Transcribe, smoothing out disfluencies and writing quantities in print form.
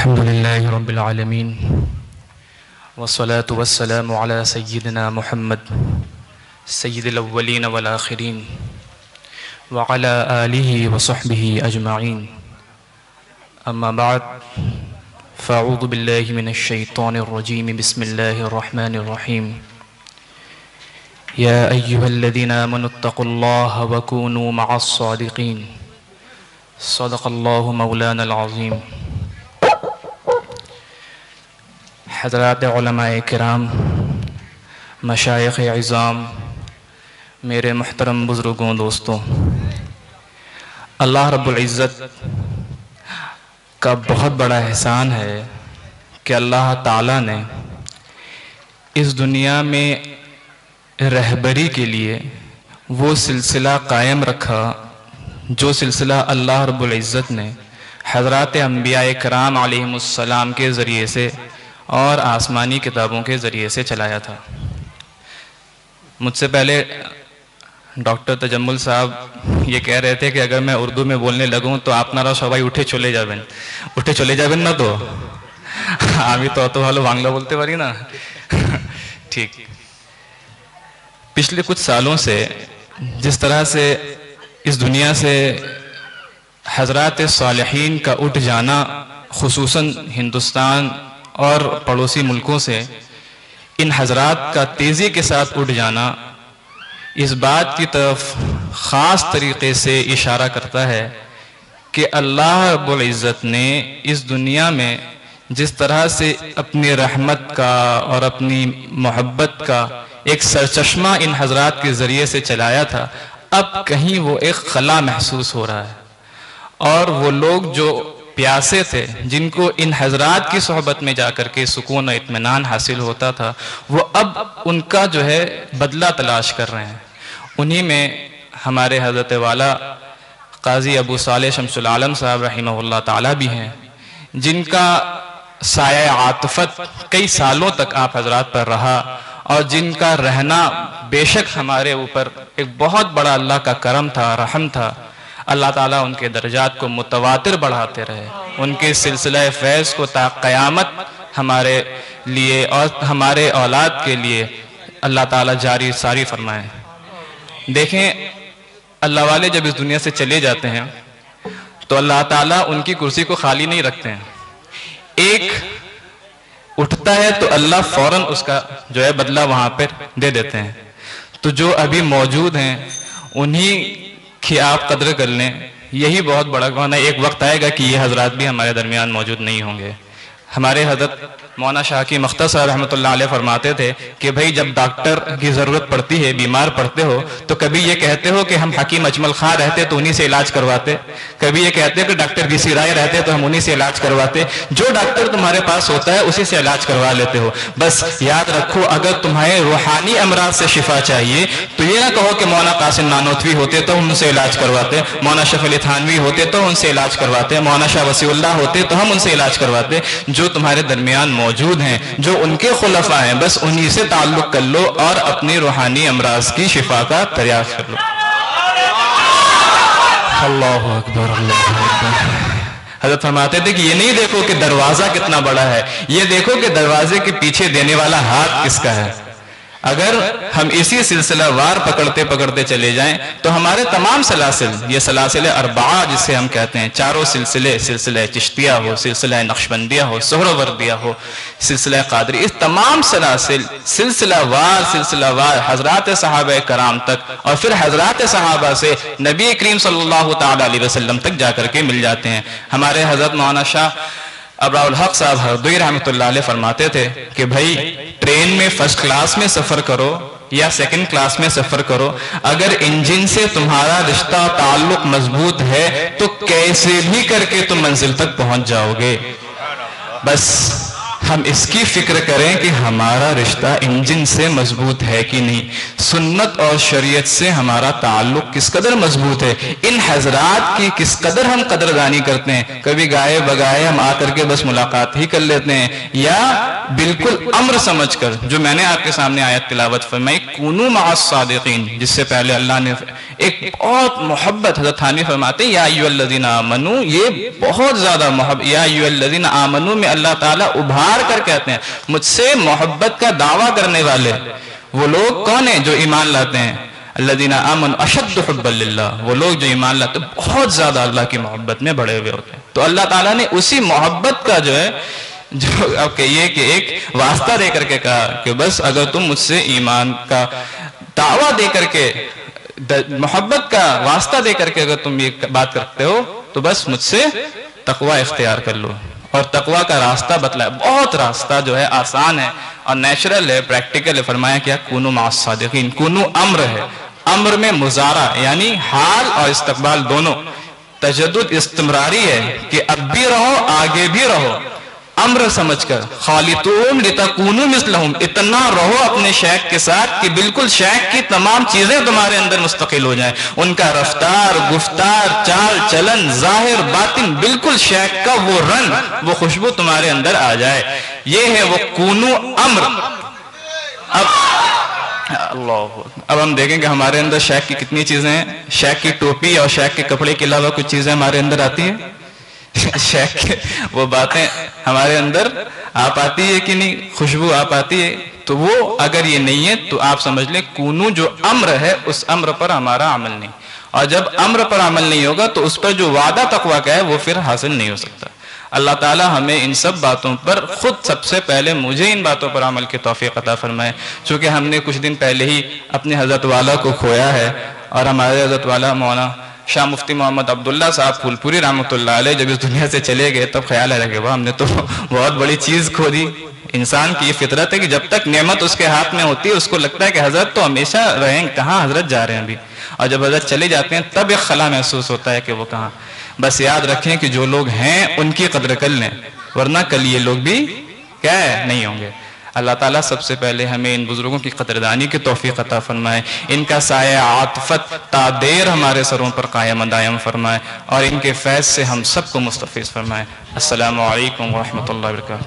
الحمد لله رب العالمين والصلاة والسلام على سيدنا محمد سيد الأولين والآخرين وعلى آله وصحبه أجمعين. أما بعد فأعوذ بالله من الشيطان الرجيم. بسم الله الرحمن الرحيم. يا أيها الذين آمنوا اتقوا الله وكونوا مع الصادقين. صدق الله مولانا العظيم. حضرات علماء کرام، مشائخ عظام، میرے محترم بزرگوں، دوستوں، اللہ رب العزت کا بہت بڑا احسان ہے کہ اللہ تعالیٰ نے اس دنیا میں رہبری کے لیے وہ سلسلہ قائم رکھا جو سلسلہ اللہ رب العزت نے حضرات انبیاء کرام علیہم السلام کے ذریعے سے اور آسمانی کتابوں کے ذریعے سے چلایا تھا. مجھ سے پہلے ڈاکٹر تجمل صاحب یہ کہہ رہے تھے کہ اگر میں اردو میں بولنے لگوں تو آپ نارا سبائی اٹھے چلے جابن نا تو আমি তো ভালো বাংলা বলতে পারি না. ٹھیک. پچھلے کچھ سالوں سے جس طرح سے اس دنیا سے حضرات صالحین کا اٹھ جانا، خصوصاً ہندوستان اور پڑوسی ملکوں سے ان حضرات کا تیزی کے ساتھ اٹھ جانا، اس بات کی طرف خاص طریقے سے اشارہ کرتا ہے کہ اللہ رب العزت نے اس دنیا میں جس طرح سے اپنی رحمت کا اور اپنی محبت کا ایک سرچشمہ ان حضرات کے ذریعے سے چلایا تھا، اب کہیں وہ ایک خلا محسوس ہو رہا ہے. اور وہ لوگ جو پیاسے تھے، جن کو ان حضرات کی صحبت میں جا کر کے سکون و اطمینان حاصل ہوتا تھا، وہ اب ان کا جو ہے بدلہ تلاش کر رہے ہیں. انہی میں ہمارے حضرت والا قاضی ابو صالح شمس العالم صاحب رحمہ اللہ تعالیٰ بھی ہیں، جن کا سایہ عاطفت کئی سالوں تک آپ حضرات پر رہا، اور جن کا رہنا بے شک ہمارے اوپر ایک بہت بڑا اللہ کا کرم تھا، رحم تھا. اللہ تعالیٰ ان کے درجات کو متواتر بڑھاتے رہے، ان کے سلسلہ فیض کو تا قیامت ہمارے لیے اور ہمارے اولاد کے لیے اللہ تعالیٰ جاری ساری فرمائے. دیکھیں، اللہ والے جب اس دنیا سے چلے جاتے ہیں تو اللہ تعالیٰ ان کی کرسی کو خالی نہیں رکھتے ہیں. ایک اٹھتا ہے تو اللہ فوراً اس کا جو ہے بدلہ وہاں پر دے دیتے ہیں. تو جو ابھی موجود ہیں انہی کہ آپ قدر کر لیں، یہی بہت بڑا گونا. ایک وقت آئے گا کہ یہ حضرات بھی ہمارے درمیان موجود نہیں ہوں گے. ہمارے حضرت مولانا شاہ کی مختصر رحمۃ اللہ علیہ فرماتے تھے کہ بھائی جب ڈاکٹر کی ضرورت پڑتی ہے، بیمار پڑتے ہو، تو کبھی یہ کہتے ہو کہ ہم حکیم اجمل خان رہتے تو انہی سے علاج کرواتے، کبھی یہ کہتے ہیں کہ ڈاکٹر بی سی رائے رہتے تو ہم انہی سے علاج کرواتے. جو ڈاکٹر تمہارے پاس ہوتا ہے اسی سے علاج کروا لیتے ہو. بس یاد رکھو، اگر تمہیں روحانی امراض سے شفا چاہیے تو یہ نہ کہو کہ مولانا قاسم نانوتوی ہوتے تو ہم ان سے علاج کرواتے، مولانا شفیع علی تھانوی ہوتے تو ان سے علاج کرواتے، مولانا شاہ وسیع اللہ ہوتے تو ہم ان سے علاج کرواتے. جو تمہارے درمیان موجود ہیں، جو ان کے خلفاء ہیں، بس انہی سے تعلق کر لو اور اپنی روحانی امراض کی شفا کا دریافت کر لو. اللہ اکبر، اللہ اکبر. حضرت فرماتے تھے کہ یہ نہیں دیکھو کہ دروازہ کتنا بڑا ہے، یہ دیکھو کہ دروازے کے پیچھے دینے والا ہاتھ کس کا ہے. اگر ہم اسی سلسلہ وار پکڑتے پکڑتے چلے جائیں تو ہمارے تمام سلاسل، یہ سلاسل اربعہ جسے ہم کہتے ہیں، چاروں سلسلے، سلسلہ چشتیہ ہو، سلسلہ نقشبندیہ ہو، سہروردیہ ہو، سلسلہ قادری، اس تمام سلاسل سلسلہ وار حضرات صحابہ کرام تک اور پھر حضرات صحابہ سے نبی کریم صلی اللہ تعالی علیہ وسلم تک جا کر کے مل جاتے ہیں. ہمارے حضرت مولانا شاہ ابراء الحق صاحب ہردوئی رحمۃ اللہ علیہ فرماتے تھے کہ بھائی ٹرین میں فرسٹ کلاس میں سفر کرو یا سیکنڈ کلاس میں سفر کرو، اگر انجن سے تمہارا رشتہ تعلق مضبوط ہے تو کیسے بھی کر کے تم منزل تک پہنچ جاؤ گے. بس ہم اس کی فکر کریں کہ ہمارا رشتہ انجن سے مضبوط ہے کہ نہیں، سنت اور شریعت سے ہمارا تعلق کس قدر مضبوط ہے، ان حضرات کی کس قدر ہم قدردانی کرتے ہیں، کبھی گائے بگائے ہم آ کر کے بس ملاقات ہی کر لیتے ہیں، یا بالکل امر سمجھ کر جو میں نے آپ کے سامنے آیت تلاوت فرمائی کونوا مع الصادقین، جس سے پہلے اللہ نے ایک بہت محبت، حضرت تھانوی فرماتے ہیں یا ایھا الذین آمنو، یہ بہت زیادہ محبت، یا ایھا الذین آمنو میں اللہ تعالیٰ ابھار کر کہتے ہیں مجھ سے محبت کا دعویٰ کرنے والے وہ لوگ کون ہیں جو ایمان لاتے ہیں، الذین آمنوا اشد حبا للہ، وہ لوگ جو ایمان لاتے ہیں بہت زیادہ اللہ کی محبت میں بڑے ہوئے ہوتے ہیں۔ تو اللہ تعالیٰ نے اسی محبت کا جو ہے جو اب کہیے کہ ایک واسطہ دے کر کے کہا کہ بس اگر تم مجھ سے ایمان کا دعویٰ دے کر کے، محبت کا واسطہ دے کر کے اگر تم یہ بات کرتے ہو تو بس مجھ سے تقوی اختیار کر لو، اور تقوی کا راستہ بتلایا، بہت راستہ جو ہے آسان ہے اور نیچرل ہے، پریکٹیکل ہے، فرمایا کیا کونوا مع الصادقین، کونوا امر ہے، امر میں مضارع یعنی حال اور استقبال دونوں، تجدد استمراری ہے کہ اب بھی رہو آگے بھی رہو، امر سمجھ کر خالطوہم لتکونوا مثلہم، اتنا رہو اپنے شیخ کے ساتھ کہ بالکل شیخ کی تمام چیزیں تمہارے اندر مستقل ہو جائیں، ان کا رفتار، گفتار، چال چلن، ظاہر باطن، بالکل شیخ کا وہ رنگ، وہ خوشبو تمہارے اندر آ جائے، یہ ہے وہ کونوا امر۔ اب ہم دیکھیں کہ ہمارے اندر شیخ کی کتنی چیزیں ہیں، شیخ کی ٹوپی اور شیخ کے کپڑے کے علاوہ کچھ چیزیں ہمارے اندر آتی ہیں، شیخ کے وہ باتیں ہمارے اندر آپ آتی ہے کہ نہیں، خوشبو آپ آتی ہے، تو وہ اگر یہ نہیں ہے تو آپ سمجھ لیں کونو جو امر ہے اس امر پر ہمارا عمل نہیں، اور جب امر پر عمل نہیں ہوگا تو اس پر جو وعدہ تقویٰ کا ہے وہ پھر حاصل نہیں ہو سکتا۔ اللہ تعالی ہمیں ان سب باتوں پر، خود سب سے پہلے مجھے ان باتوں پر عمل کی توفیق عطا فرمائے، چونکہ ہم نے کچھ دن پہلے ہی اپنے حضرت والا کو کھویا ہے، اور ہمارے حضرت والا مولانا شاہ مفتی محمد عبداللہ صاحب پھول پوری رحمۃ اللہ علیہ جب اس دنیا سے چلے گئے تب خیال ہے کہ وہ ہم نے تو بہت بڑی چیز کھو دی۔ انسان کی یہ فطرت ہے کہ جب تک نعمت اس کے ہاتھ میں ہوتی ہے اس کو لگتا ہے کہ حضرت تو ہمیشہ رہیں، کہاں حضرت جا رہے ہیں ابھی، اور جب حضرت چلے جاتے ہیں تب ایک خلا محسوس ہوتا ہے کہ وہ کہاں۔ بس یاد رکھیں کہ جو لوگ ہیں ان کی قدر کر لیں، ورنہ کل یہ لوگ بھی کیا ہے نہیں ہوں گے۔ اللہ تعالیٰ سب سے پہلے ہمیں ان بزرگوں کی قدردانی کی توفیق عطا فرمائے، ان کا سایہ عاطفت تا دیر ہمارے سروں پر قائم دائم فرمائے، اور ان کے فیض سے ہم سب کو مستفیض فرمائے۔ السلام علیکم ورحمۃ اللہ وبرکاتہ۔